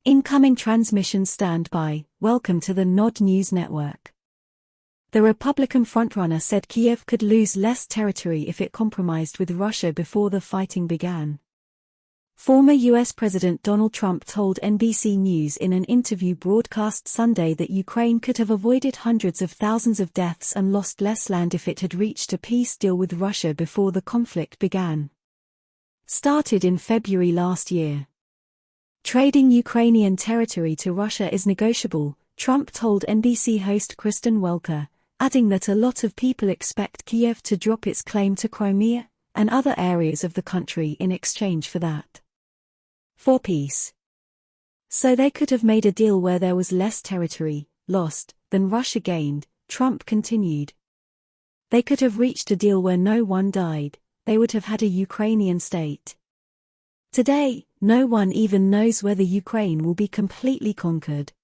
Incoming transmission standby. Welcome to the Nod News Network. The Republican frontrunner said Kyiv could lose less territory if it compromised with Russia before the fighting began. Former U.S. President Donald Trump told NBC News in an interview broadcast Sunday that Ukraine could have avoided hundreds of thousands of deaths and lost less land if it had reached a peace deal with Russia before the conflict began. Started in February last year. Trading Ukrainian territory to Russia is negotiable, Trump told NBC host Kristen Welker, adding that a lot of people expect Kyiv to drop its claim to Crimea and other areas of the country in exchange for that. For peace. So they could have made a deal where there was less territory lost than Russia gained, Trump continued. They could have reached a deal where no one died, they would have had a Ukrainian state. Today, no one even knows whether Ukraine will be completely conquered.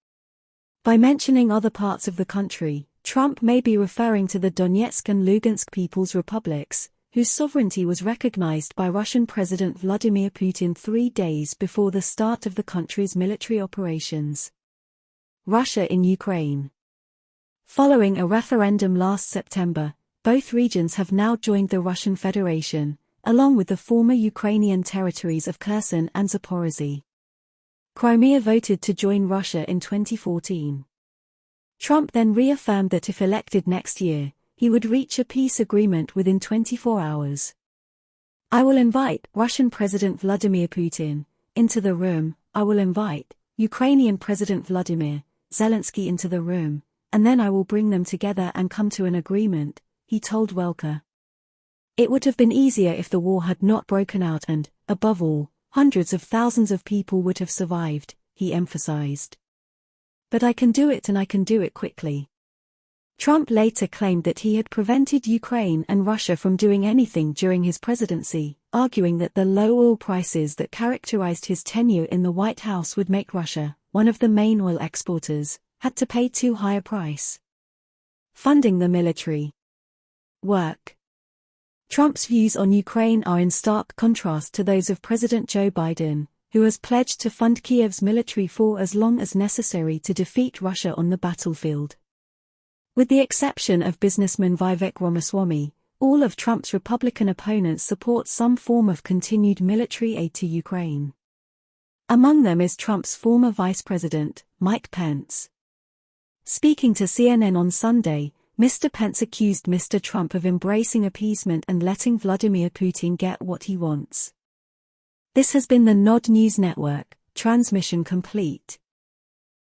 By mentioning other parts of the country, Trump may be referring to the Donetsk and Lugansk People's Republics, whose sovereignty was recognized by Russian President Vladimir Putin 3 days before the start of the country's military operations. Russia in Ukraine. Following a referendum last September, both regions have now joined the Russian Federation, along with the former Ukrainian territories of Kherson and Zaporozhye. Crimea voted to join Russia in 2014. Trump then reaffirmed that if elected next year, he would reach a peace agreement within 24 hours. I will invite Russian President Vladimir Putin into the room, I will invite Ukrainian President Vladimir Zelensky into the room, and then I will bring them together and come to an agreement, he told Welker. It would have been easier if the war had not broken out and, above all, hundreds of thousands of people would have survived, he emphasized. But I can do it and I can do it quickly. Trump later claimed that he had prevented Ukraine and Russia from doing anything during his presidency, arguing that the low oil prices that characterized his tenure in the White House would make Russia, one of the main oil exporters, had to pay too high a price. Funding the military. Work. Trump's views on Ukraine are in stark contrast to those of President Joe Biden, who has pledged to fund Kyiv's military for as long as necessary to defeat Russia on the battlefield. With the exception of businessman Vivek Ramaswamy, all of Trump's Republican opponents support some form of continued military aid to Ukraine. Among them is Trump's former vice president, Mike Pence. Speaking to CNN on Sunday, Mr. Pence accused Mr. Trump of embracing appeasement and letting Vladimir Putin get what he wants. This has been the Nod News Network, transmission complete.